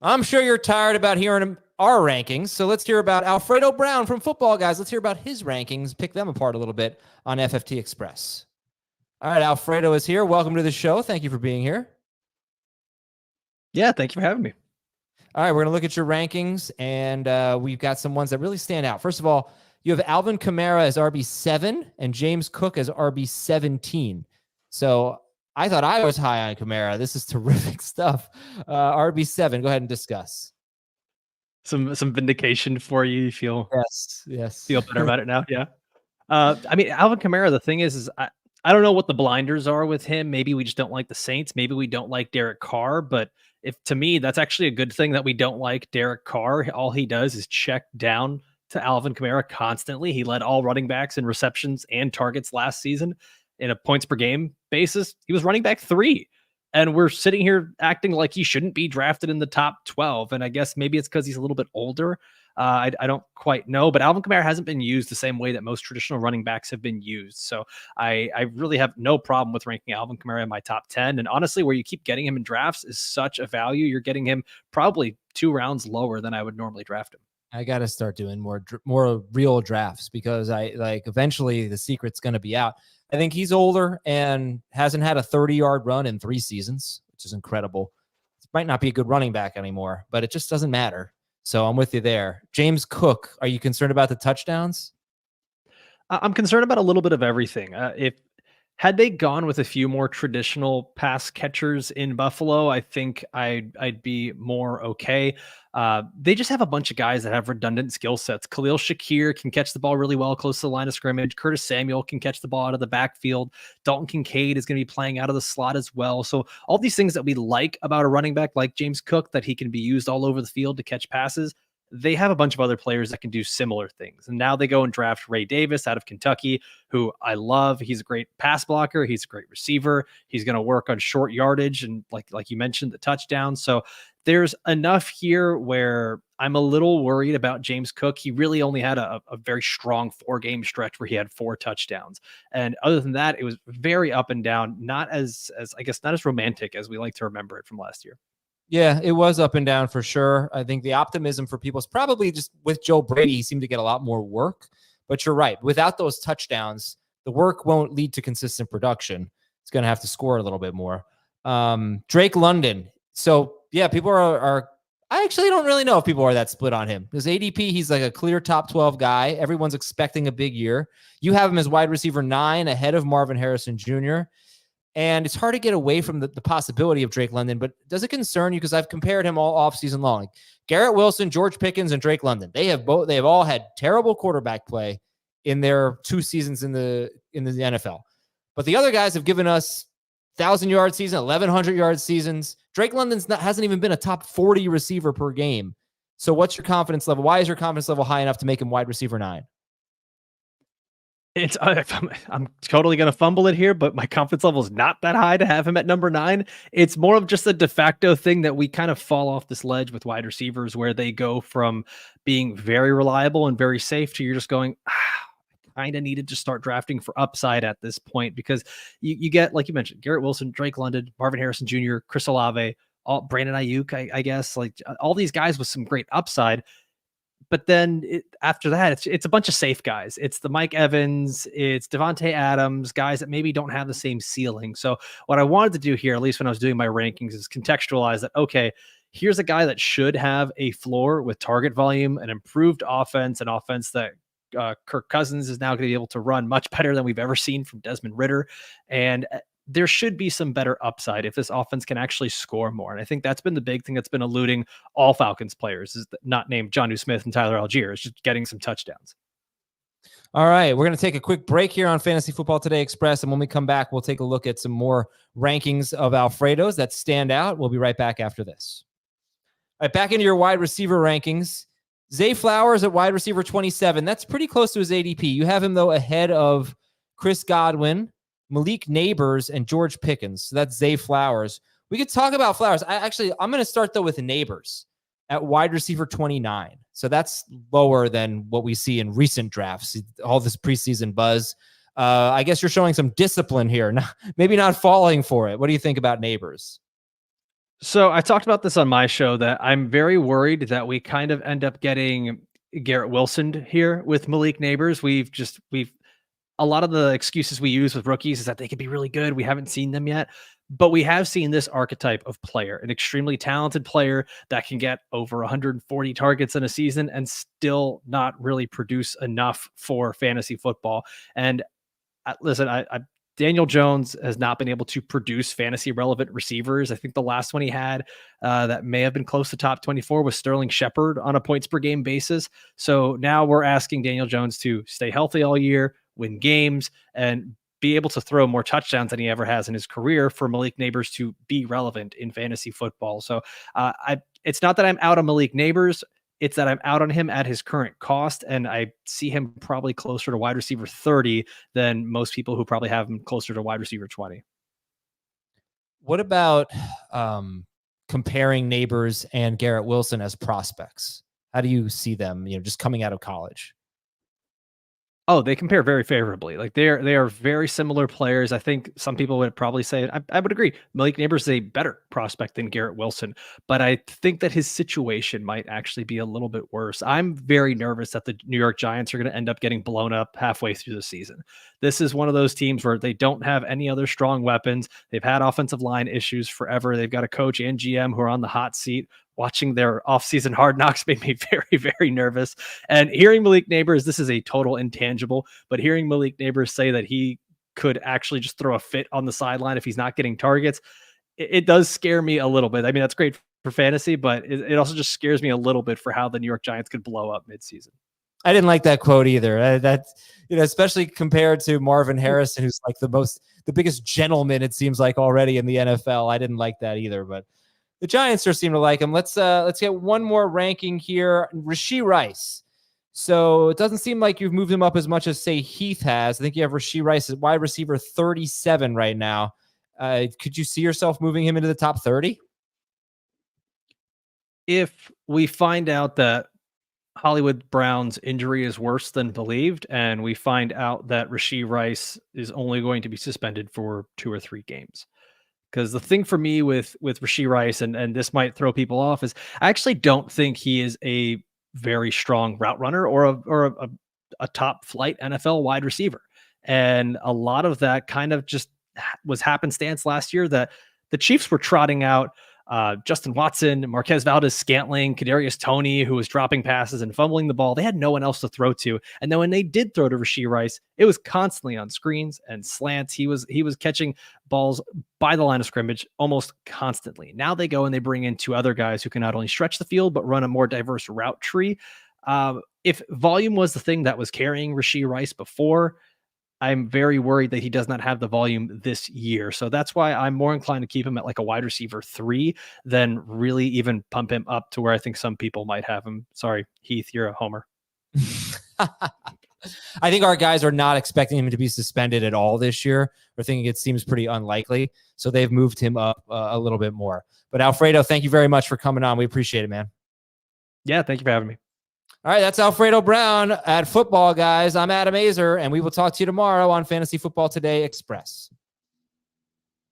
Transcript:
I'm sure you're tired about hearing our rankings, so let's hear about Alfredo Brown from Footballguys. Let's hear about his rankings, pick them apart a little bit on FFT Express. All right, Alfredo is here. Welcome to the show. Thank you for being here. Yeah, thank you for having me. All right, we're going to look at your rankings, and we've got some ones that really stand out. First of all, you have Alvin Kamara as RB7 and James Cook as RB17. So I thought I was high on Kamara. This is terrific stuff. RB7, go ahead and discuss. Some vindication for you. You feel feel better about it now. Yeah. I mean, Alvin Kamara, the thing is I don't know what the blinders are with him. Maybe we just don't like the Saints. Maybe we don't like Derek Carr. But if to me, that's actually a good thing that we don't like Derek Carr. All he does is check down to Alvin Kamara constantly. He led all running backs in receptions and targets last season in a points per game basis. He was running back 3. And we're sitting here acting like he shouldn't be drafted in the top 12. And I guess maybe it's because he's a little bit older. I don't quite know, but Alvin Kamara hasn't been used the same way that most traditional running backs have been used. So I really have no problem with ranking Alvin Kamara in my top 10. And honestly, where you keep getting him in drafts is such a value. You're getting him probably 2 rounds lower than I would normally draft him. I got to start doing more real drafts because eventually the secret's going to be out. I think he's older and hasn't had a 30-yard run in 3 seasons, which is incredible. It might not be a good running back anymore, but it just doesn't matter. So I'm with you there. James Cook, are you concerned about the touchdowns? I'm concerned about a little bit of everything. Had they gone with a few more traditional pass catchers in Buffalo, I think I'd be more okay. They just have a bunch of guys that have redundant skill sets. Khalil Shakir can catch the ball really well close to the line of scrimmage. Curtis Samuel can catch the ball out of the backfield. Dalton Kincaid is going to be playing out of the slot as well. So all these things that we like about a running back like James Cook, that he can be used all over the field to catch passes, they have a bunch of other players that can do similar things. And now they go and draft Ray Davis out of Kentucky, who I love. He's a great pass blocker. He's a great receiver. He's going to work on short yardage and like you mentioned, the touchdown. So there's enough here where I'm a little worried about James Cook. He really only had a very strong 4-game stretch where he had 4 touchdowns. And other than that, it was very up and down, not as romantic as we like to remember it from last year. Yeah, it was up and down for sure. I think the optimism for people is probably just with Joe Brady, he seemed to get a lot more work. But you're right. Without those touchdowns, the work won't lead to consistent production. It's going to have to score a little bit more. Drake London. So, yeah, people are I actually don't really know if people are that split on him. Because ADP, he's like a clear top 12 guy. Everyone's expecting a big year. You have him as wide receiver 9 ahead of Marvin Harrison Jr., and it's hard to get away from the possibility of Drake London, but does it concern you? Because I've compared him all offseason long. Like Garrett Wilson, George Pickens, and Drake London. They have all had terrible quarterback play in their 2 seasons in the NFL. But the other guys have given us 1,000-yard season, 1,100-yard seasons. Drake London's hasn't even been a top 40 receiver per game. So what's your confidence level? Why is your confidence level high enough to make him wide receiver 9? I'm totally going to fumble it here, but my confidence level is not that high to have him at number 9. It's more of just a de facto thing that we kind of fall off this ledge with wide receivers where they go from being very reliable and very safe to you're just going, I kind of needed to start drafting for upside at this point because you get, like you mentioned, Garrett Wilson, Drake London, Marvin Harrison Jr., Chris Olave, Brandon Ayuk, I guess, like all these guys with some great upside. But then after that, it's a bunch of safe guys. It's the Mike Evans, it's Devontae Adams, guys that maybe don't have the same ceiling. So what I wanted to do here, at least when I was doing my rankings, is contextualize that, okay, here's a guy that should have a floor with target volume, an improved offense, an offense that Kirk Cousins is now going to be able to run much better than we've ever seen from Desmond Ridder. And there should be some better upside if this offense can actually score more. And I think that's been the big thing that's been eluding all Falcons players, is not named Jonnu Smith and Tyler Algier. It's just getting some touchdowns. All right, we're going to take a quick break here on Fantasy Football Today Express. And when we come back, we'll take a look at some more rankings of Alfredo's that stand out. We'll be right back after this. All right, back into your wide receiver rankings. Zay Flowers at wide receiver 27. That's pretty close to his ADP. You have him, though, ahead of Chris Godwin, Malik Nabers, and George Pickens. So that's Zay Flowers. We could talk about Flowers. I'm going to start, though, with Nabers at wide receiver 29. So that's lower than what we see in recent drafts, all this preseason buzz. I guess you're showing some discipline here, maybe not falling for it. What do you think about Nabers? So I talked about this on my show that I'm very worried that we kind of end up getting Garrett Wilson here with Malik Nabers. We've a lot of the excuses we use with rookies is that they can be really good. We haven't seen them yet, but we have seen this archetype of player, an extremely talented player that can get over 140 targets in a season and still not really produce enough for fantasy football. And listen, Daniel Jones has not been able to produce fantasy relevant receivers. I think the last one he had that may have been close to top 24 was Sterling Shepard on a points per game basis. So now we're asking Daniel Jones to stay healthy all year, win games, and be able to throw more touchdowns than he ever has in his career for Malik Nabers to be relevant in fantasy football. So it's not that I'm out on Malik Nabers. It's that I'm out on him at his current cost, and I see him probably closer to wide receiver 30 than most people who probably have him closer to wide receiver 20. What about comparing Nabers and Garrett Wilson as prospects? How do you see them, just coming out of college? Oh, they compare very favorably. Like they are very similar players. I think some people would probably say I would agree. Malik Nabers is a better prospect than Garrett Wilson, but I think that his situation might actually be a little bit worse. I'm very nervous that the New York Giants are going to end up getting blown up halfway through the season. This is one of those teams where they don't have any other strong weapons. They've had offensive line issues forever. They've got a coach and GM who are on the hot seat. Watching their offseason Hard Knocks made me very, very nervous. And hearing Malik Nabers, this is a total intangible, but hearing Malik Nabers say that he could actually just throw a fit on the sideline if he's not getting targets, it does scare me a little bit. I mean, that's great for fantasy, but it also just scares me a little bit for how the New York Giants could blow up midseason. I didn't like that quote either. That's especially compared to Marvin Harrison, who's like the biggest gentleman, it seems like, already in the NFL. I didn't like that either, but the Giants sure seem to like him. Let's get one more ranking here. Rashee Rice. So it doesn't seem like you've moved him up as much as, say, Heath has. I think you have Rashee Rice as wide receiver 37 right now. Could you see yourself moving him into the top 30? If we find out that Hollywood Brown's injury is worse than believed, and we find out that Rashee Rice is only going to be suspended for 2 or 3 games. Because the thing for me with Rashee Rice, and this might throw people off, is I actually don't think he is a very strong route runner or a top flight NFL wide receiver. And a lot of that kind of just was happenstance last year that the Chiefs were trotting out Justin Watson, Marquez Valdez-Scantling, Kadarius Toney, who was dropping passes and fumbling the ball. They had no one else to throw to. And then when they did throw to Rashee Rice, it was constantly on screens and slants. He was catching balls by the line of scrimmage almost constantly. Now they go and they bring in 2 other guys who can not only stretch the field, but run a more diverse route tree. If volume was the thing that was carrying Rashee Rice before, I'm very worried that he does not have the volume this year. So that's why I'm more inclined to keep him at like a wide receiver 3 than really even pump him up to where I think some people might have him. Sorry, Heath, you're a homer. I think our guys are not expecting him to be suspended at all this year. We're thinking it seems pretty unlikely. So they've moved him up a little bit more. But Alfredo, thank you very much for coming on. We appreciate it, man. Yeah, thank you for having me. All right, that's Alfredo Brown at Football Guys. I'm Adam Aizer, and we will talk to you tomorrow on Fantasy Football Today Express.